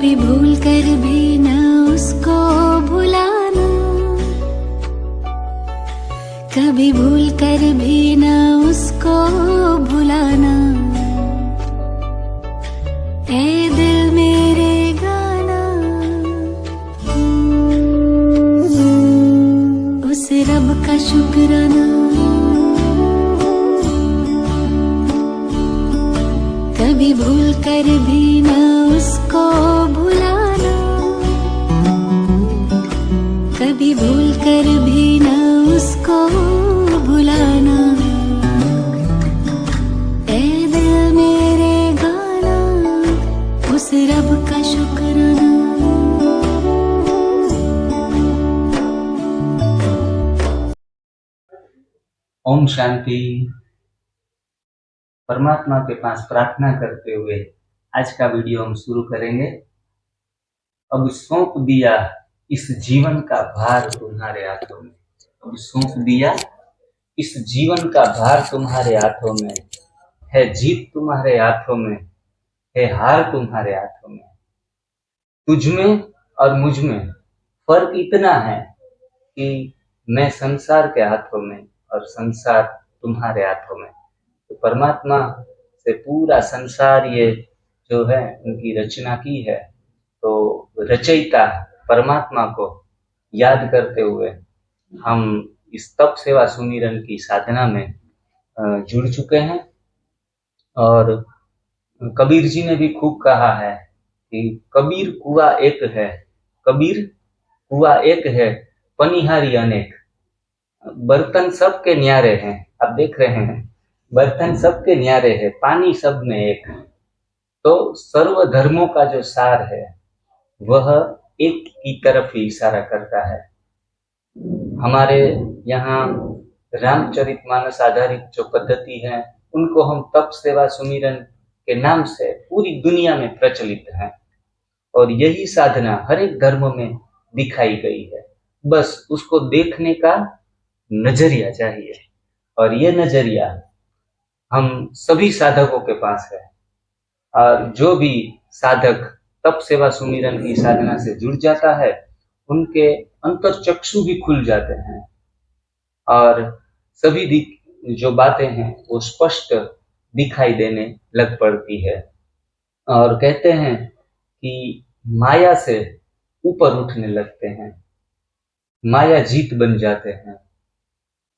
कभी भूल कर भी न उसको भुलाना, कभी भूल कर भी न उसको भुलाना। ए दिल मेरे गाना, उस रब का शुक्राना। कभी भूल कर भी न उसको भुलाना, कभी भूल कर भी न उसको भुलाना। ए दिल मेरे गाना, उस रब का शुक्राना। ओम शांति। परमात्मा के पास प्रार्थना करते हुए आज का वीडियो हम शुरू करेंगे। अब सौंप दिया इस जीवन का भार तुम्हारे हाथों में। अब सौंप दिया इस जीवन का भार तुम्हारे हाथों में। है जीत तुम्हारे हाथों में, है हार तुम्हारे हाथों में। तुझ में और मुझ में फर्क इतना है कि मैं संसार के हाथों में और संसार तुम्हारे हाथों में। तो परमात्मा से पूरा संसार ये जो है उनकी रचना की है। तो रचयिता परमात्मा को याद करते हुए हम इस तप सेवा सुमिरन की साधना में जुड़ चुके हैं। और कबीर जी ने भी खूब कहा है कि कबीर कुआ एक है, कबीर कुआ एक है, पनिहारी अनेक। बर्तन सबके न्यारे हैं, आप देख रहे हैं, बर्तन सबके न्यारे हैं, पानी सब में एक। तो सर्व धर्मों का जो सार है वह एक की तरफ ही इशारा करता है। हमारे यहाँ रामचरितमानस आधारित जो पद्धति है उनको हम तप सेवा सुमिरन के नाम से पूरी दुनिया में प्रचलित है। और यही साधना हर एक धर्म में दिखाई गई है। बस उसको देखने का नजरिया चाहिए, और ये नजरिया हम सभी साधकों के पास है। और जो भी साधक तप सेवा सुमिरन की साधना से जुड़ जाता है उनके अंतर चक्षु भी खुल जाते हैं और सभी जो बातें हैं वो स्पष्ट दिखाई देने लग पड़ती है। और कहते हैं कि माया से ऊपर उठने लगते हैं, माया जीत बन जाते हैं।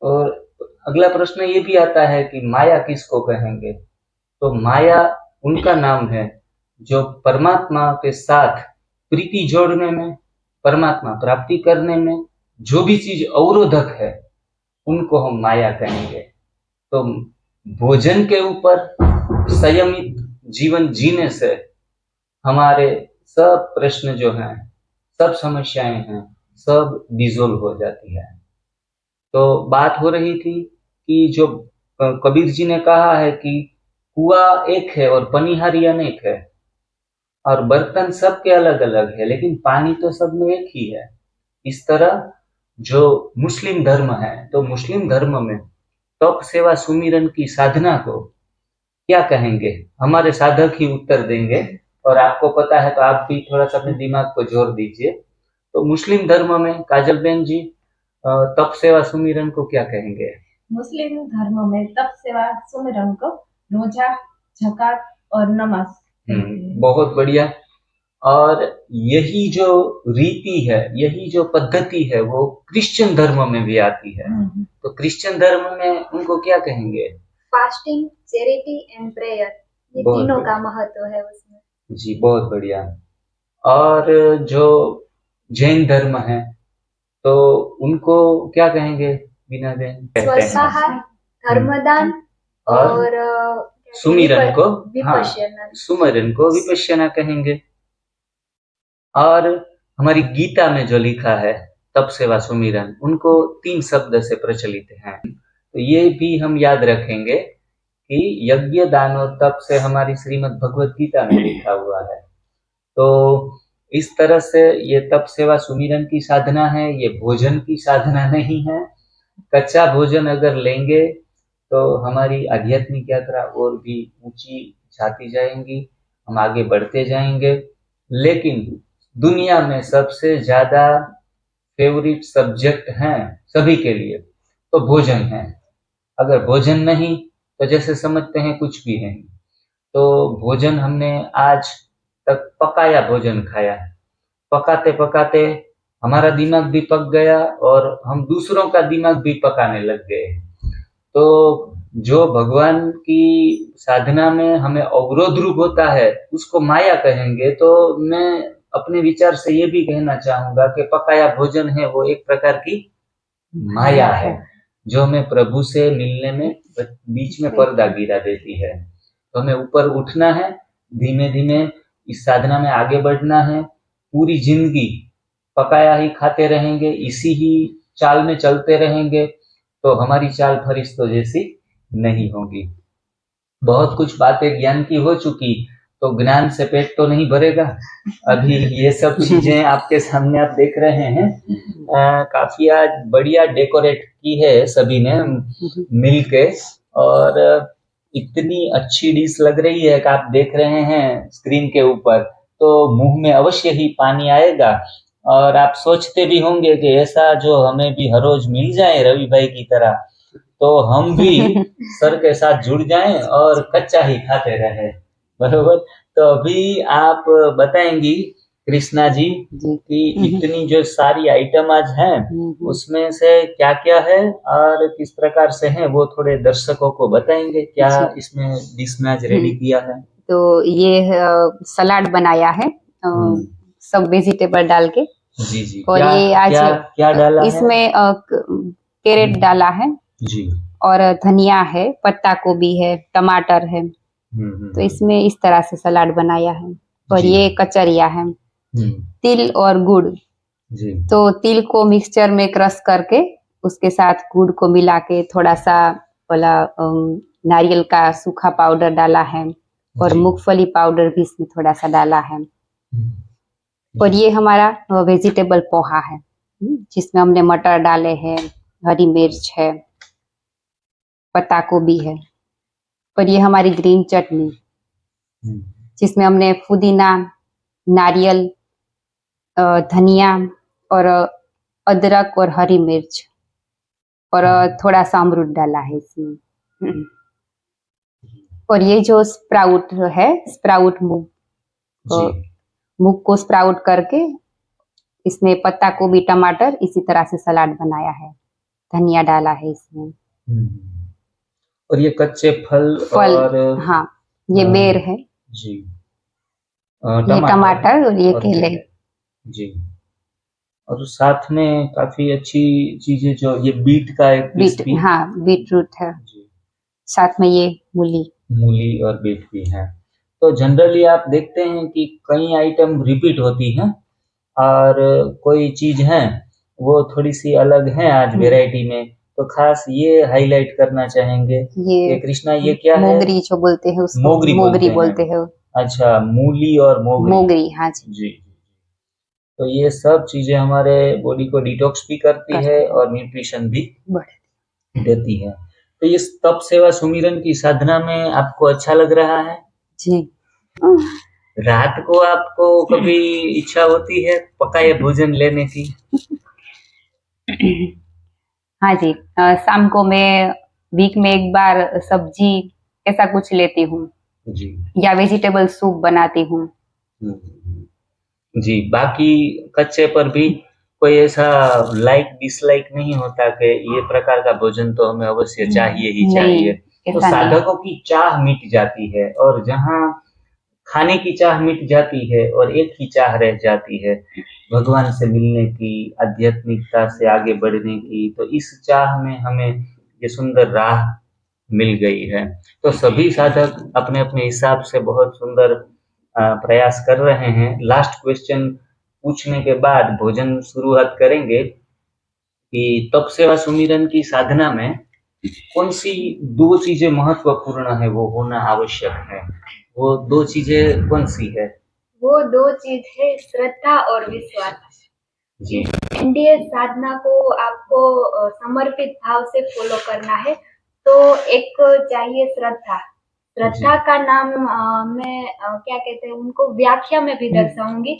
और अगला प्रश्न ये भी आता है कि माया किसको कहेंगे? तो माया उनका नाम है जो परमात्मा के साथ प्रीति जोड़ने में, परमात्मा प्राप्ति करने में जो भी चीज अवरोधक है उनको हम माया कहेंगे। तो भोजन के ऊपर संयमित जीवन जीने से हमारे सब प्रश्न जो हैं, सब समस्याएं हैं, सब डिसॉल्व हो जाती है। तो बात हो रही थी कि जो कबीर जी ने कहा है कि कुआ एक है और पनिहारी अनेक है, और बर्तन सबके अलग अलग है लेकिन पानी तो सब में एक ही है। इस तरह जो मुस्लिम धर्म है, तो मुस्लिम धर्म में तप सेवा सुमिरन की साधना को क्या कहेंगे? हमारे साधक ही उत्तर देंगे, और आपको पता है तो आप भी थोड़ा सा अपने दिमाग को जोर दीजिए। तो मुस्लिम धर्म में काजल बहन जी तप सेवा सुमिरन को क्या कहेंगे? मुस्लिम धर्म में तप सेवा सुमिरन को रोजा, ज़कात और नमाज। बहुत बढ़िया। और यही जो रीति है, यही जो पद्धति है वो क्रिश्चियन धर्म में भी आती है। तो क्रिश्चियन धर्म में उनको क्या कहेंगे? फास्टिंग, चैरिटी एंड प्रेयर, ये तीनों का महत्व है उसमें। जी बहुत बढ़िया। और जो जैन धर्म है तो उनको क्या कहेंगे बीना बहन? स्वसाहार, धर्मदान और सुमिरन को विपश्यना, सुमिरन को विपश्यना कहेंगे। और हमारी गीता में जो लिखा है तप सेवा सुमिरन, उनको 3 शब्द से प्रचलित हैं। तो ये भी हम याद रखेंगे कि यज्ञ, दान और तप से हमारी श्रीमद् भगवत गीता में लिखा हुआ है। तो इस तरह से ये तप सेवा सुमिरन की साधना है, ये भोजन की साधना नहीं है। कच्चा भोजन अगर लेंगे तो हमारी आध्यात्मिक यात्रा और भी ऊंची जाती जाएंगी, हम आगे बढ़ते जाएंगे। लेकिन दुनिया में सबसे ज्यादा फेवरेट सब्जेक्ट हैं सभी के लिए तो भोजन है। अगर भोजन नहीं तो जैसे समझते हैं कुछ भी नहीं। तो भोजन हमने आज तक पकाया भोजन खाया, पकाते पकाते हमारा दिमाग भी पक गया और हम दूसरों का दिमाग भी पकाने लग गए। तो जो भगवान की साधना में हमें अवरोध रूप होता है उसको माया कहेंगे। तो मैं अपने विचार से ये भी कहना चाहूंगा कि पकाया भोजन है वो एक प्रकार की माया है जो हमें प्रभु से मिलने में बीच में पर्दा गिरा देती है। तो हमें ऊपर उठना है, धीमे धीमे इस साधना में आगे बढ़ना है। पूरी जिंदगी पकाया ही खाते रहेंगे, इसी ही चाल में चलते रहेंगे तो हमारी चाल फरिश्तों जैसी नहीं होगी। बहुत कुछ बातें ज्ञान की हो चुकी तो ज्ञान से पेट तो नहीं भरेगा। अभी ये सब चीजें आपके सामने आप देख रहे हैं, काफी आज बढ़िया डेकोरेट की है सभी ने मिलके और इतनी अच्छी डिश लग रही है कि आप देख रहे हैं स्क्रीन के ऊपर तो मुंह में अवश्य ही पानी आएगा। और आप सोचते भी होंगे कि ऐसा जो हमें भी हर रोज मिल जाए रवि भाई की तरह तो हम भी सर के साथ जुड़ जाएं और कच्चा ही खाते रहे। बरोबर। तो अभी आप बताएंगी कृष्णा जी कि इतनी जो सारी आइटम आज हैं उसमें से क्या क्या है और किस प्रकार से है वो थोड़े दर्शकों को बताएंगे। क्या इसमें डिश में आज रेडी किया है? तो ये सलाद बनाया है सब वेजिटेबल डाल के। जी जी। और ये आज क्या डाला है? इसमें कैरेट डाला है जी, और धनिया है, पत्ता गोभी है, टमाटर है। तो इसमें इस तरह से सलाद बनाया है। और ये कचरिया है, तिल और गुड़ जी। तो तिल को मिक्सचर में क्रश करके उसके साथ गुड़ को मिला के थोड़ा सा वाला नारियल का सूखा पाउडर डाला है और मूंगफली पाउडर भी इसमें थोड़ा सा डाला है। और ये हमारा वेजिटेबल पोहा है जिसमें हमने मटर डाले हैं, हरी मिर्च है, पत्ता गोभी है। और ये हमारी ग्रीन चटनी जिसमें हमने पुदीना, नारियल, धनिया और अदरक और हरी मिर्च और थोड़ा सा अमरूद डाला है इसमें। और ये जो स्प्राउट है, स्प्राउट मूंग को स्प्राउट करके इसमें पत्ता गोभी, टमाटर इसी तरह से सलाद बनाया है, धनिया डाला है इसमें। और ये कच्चे फल और हाँ ये बेर है जी, ये टमाटर और ये केले जी। और साथ में काफी अच्छी चीजें जो ये बीट का एक बीट, हाँ बीट रूट है जी। साथ में ये मूली और बीट भी है। तो जनरली आप देखते हैं कि कई आइटम रिपीट होती हैं और कोई चीज है वो थोड़ी सी अलग है आज वैरायटी में। तो खास ये हाईलाइट करना चाहेंगे कि कृष्णा ये क्या है? मोगरी जो बोलते हैं उसको मोगरी बोलते हैं। अच्छा, मूली और मोगरी हाँ जी। तो ये सब चीजें हमारे बॉडी को डिटॉक्स भी करती है और न्यूट्रिशन भी देती है। तो ये तप सेवा सुमिरन की साधना में आपको अच्छा लग रहा है जी? रात को आपको कभी इच्छा होती है पकाए भोजन लेने की? हाँ जी, शाम को मैं वीक में एक बार सब्जी ऐसा कुछ लेती हूँ जी, या वेजिटेबल सूप बनाती हूँ जी। बाकी कच्चे पर भी कोई ऐसा लाइक डिसलाइक नहीं होता कि ये प्रकार का भोजन तो हमें अवश्य चाहिए ही चाहिए। तो साधकों की चाह मिट जाती है और जहाँ खाने की चाह मिट जाती है और एक ही चाह रह जाती है भगवान से मिलने की, आध्यात्मिकता से आगे बढ़ने की। तो इस चाह में हमें ये सुंदर राह मिल गई है। तो सभी साधक अपने अपने हिसाब से बहुत सुंदर प्रयास कर रहे हैं। लास्ट क्वेश्चन पूछने के बाद भोजन शुरुआत करेंगे कि तप सेवा सुमिरन की साधना में कौन सी दो चीजें महत्वपूर्ण है वो होना आवश्यक है? वो दो चीजें कौन सी है? वो दो चीज है श्रद्धा और विश्वास जी। एनडीए साधना को आपको समर्पित भाव से फॉलो करना है। तो एक चाहिए श्रद्धा, श्रद्धा का नाम मैं क्या कहते हैं उनको व्याख्या में भी दर्शाऊंगी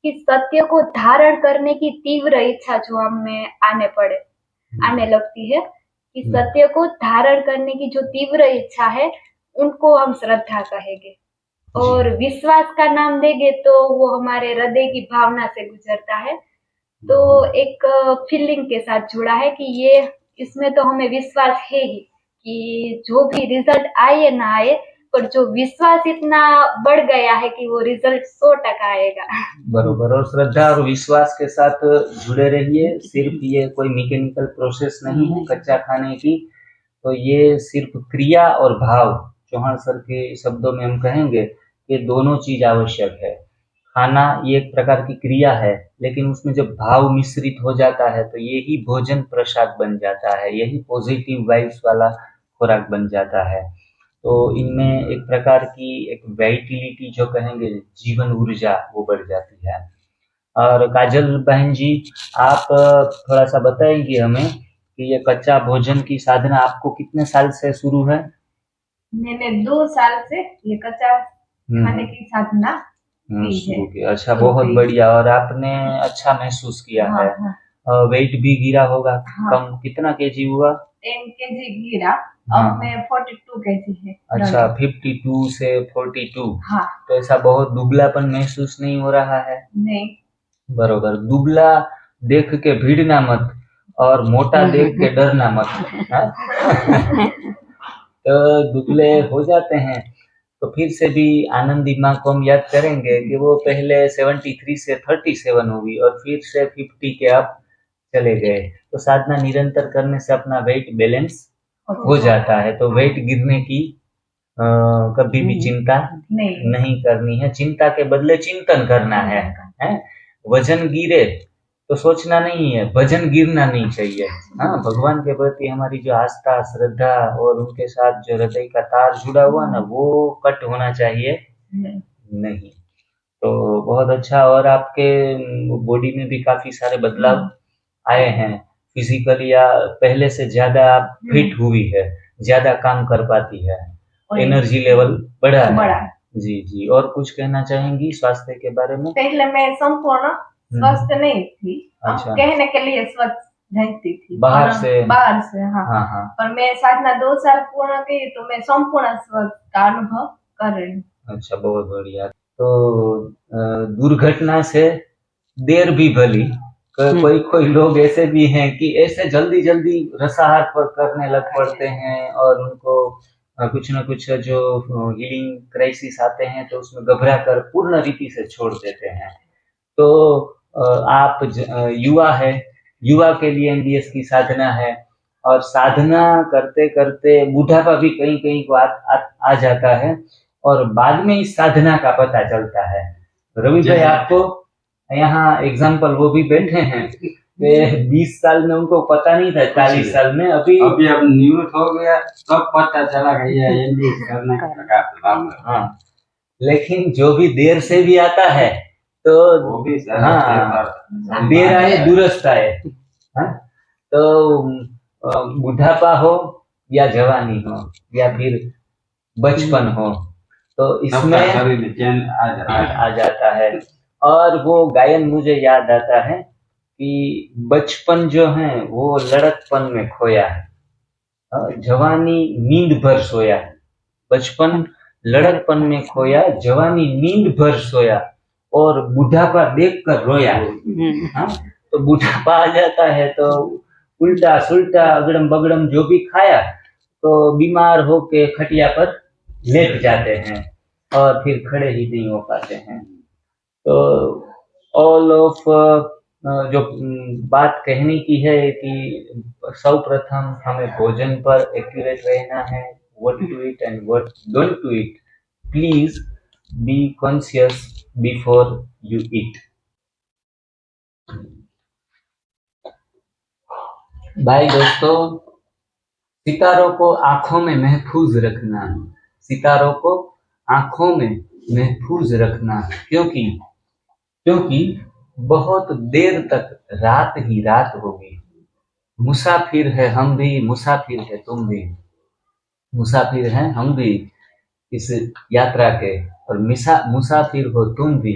कि सत्य को धारण करने की तीव्र इच्छा जो हम में आने लगती है, कि सत्य को धारण करने की जो तीव्र इच्छा है उनको हम श्रद्धा कहेंगे। और विश्वास का नाम देंगे तो वो हमारे हृदय की भावना से गुजरता है, तो एक फीलिंग के साथ जुड़ा है कि ये इसमें तो हमें विश्वास है ही कि जो भी रिजल्ट आए ना आए, पर जो विश्वास इतना बढ़ गया है कि वो रिजल्ट 100% आएगा। बरोबर। और श्रद्धा और विश्वास के साथ जुड़े रहिए। सिर्फ ये कोई मैकेनिकल प्रोसेस नहीं है कच्चा खाने की, तो ये सिर्फ क्रिया और भाव, चौहान सर के शब्दों में हम कहेंगे कि दोनों चीज आवश्यक है। खाना ये एक प्रकार की क्रिया है, लेकिन उसमें जब भाव मिश्रित हो जाता है तो यही भोजन प्रसाद बन जाता है, यही पॉजिटिव वाइब्स वाला खुराक बन जाता है। तो इनमें एक प्रकार की एक वाइटिलिटी जो कहेंगे, जीवन ऊर्जा, वो बढ़ जाती है। और काजल बहन जी, आप थोड़ा सा बताएंगे हमें कि ये कच्चा भोजन की साधना आपको कितने साल से शुरू है? मैंने 2 साल से ये कच्चा खाने की साधना की शुरू है। की। अच्छा, बहुत बढ़िया। और आपने अच्छा महसूस किया हाँ, है? हाँ। वेट भी गिरा होगा? हाँ। कम कितना केजी हुआ? 10 kg गिरा। हाँ। अब मैं 42 kg है। अच्छा, 52 से 42। हाँ। तो ऐसा बहुत दुबलापन महसूस नहीं हो रहा है? नहीं। बरोबर। दुबला देख के भीड़ना मत और मोटा देख के डरना मत। हाँ? तो दुबले हो जाते हैं तो फिर से भी आनंदी माँ को हम याद करेंगे कि वो पहले 73 से 37 हुई और फिर से 50 के अब चले गए। तो साधना निरंतर करने से अपना वेट बैलेंस हो जाता है। तो वेट गिरने की कभी भी चिंता नहीं करनी है। चिंता के बदले चिंतन करना है? वजन गिरे तो सोचना नहीं है, वजन गिरना नहीं चाहिए। हाँ, भगवान के प्रति हमारी जो आस्था, श्रद्धा और उनके साथ जो हृदय का तार जुड़ा हुआ ना, वो कट होना चाहिए नहीं। तो बहुत अच्छा। और आपके बॉडी में भी काफी सारे बदलाव आए हैं फिजिकली, या पहले से ज्यादा आप फिट हुई है, ज्यादा काम कर पाती है, एनर्जी लेवल बढ़ा है। जी जी। और कुछ कहना चाहेंगी स्वास्थ्य के बारे में? पहले मैं संपूर्ण स्वस्थ नहीं थी। अच्छा। कहने के लिए स्वस्थ रहती थी बाहर से। हाँ। हाँ हाँ। पर मैं साधना 2 साल पूर्ण की तो मैं संपूर्ण स्वस्थ का अनुभव कर रही हूँ। अच्छा, बहुत बढ़िया। तो दुर्घटना से देर भी भली। कोई लोग ऐसे भी हैं कि ऐसे जल्दी जल्दी रसाहार पर करने लग पड़ते हैं और उनको कुछ न कुछ जो हीलिंग क्राइसिस आते हैं तो उसमें घबरा कर पूर्ण रीति से छोड़ देते हैं। तो आप युवा है, युवा के लिए एनडीएस की साधना है, और साधना करते करते बुढ़ापा भी कहीं कहीं को आ जाता है और बाद में इस साधना का पता चलता है। रवि भाई, आपको यहाँ एग्जाम्पल वो भी बैठे हैं, 20 साल में उनको पता नहीं था, 40 साल में अभी अब निवृत्त हो गया तब पता चला गया एनडीएस करने का। हाँ, लेकिन जो भी देर से भी आता है तो हाँ, देर आए दुरुस्त आए। हाँ, तो बुढ़ापा हो या जवानी हो या फिर बचपन हो, तो इसमें आ जाता है। और वो गायन मुझे याद आता है कि बचपन जो है वो लड़कपन में खोया है, जवानी नींद भर सोया। बचपन लड़कपन में खोया, जवानी नींद भर सोया और बुढ़ापा देख कर रोया। हाँ, तो बुढ़ापा आ जाता है तो उल्टा सुल्टा अगड़म बगड़म जो भी खाया तो बीमार होके खटिया पर लेट जाते हैं और फिर खड़े ही नहीं हो पाते हैं। तो ऑल ऑफ जो बात कहने की है कि सर्वप्रथम हमें भोजन पर एक्यूरेट रहना है, what to eat and what don't to eat. Please be conscious before you eat. भाई दोस्तों, सितारों को आंखों में महफूज रखना, सितारों को आंखों में महफूज रखना, क्योंकि बहुत देर तक रात ही रात होगी। मुसाफिर है हम भी, मुसाफिर है तुम भी, मुसाफिर हैं हम भी, इस यात्रा के, और मुसाफिर हो तुम भी,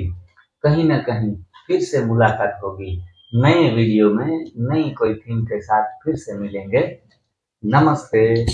कहीं ना कहीं फिर से मुलाकात होगी। नए वीडियो में नई कोई थीम के साथ फिर से मिलेंगे। नमस्ते।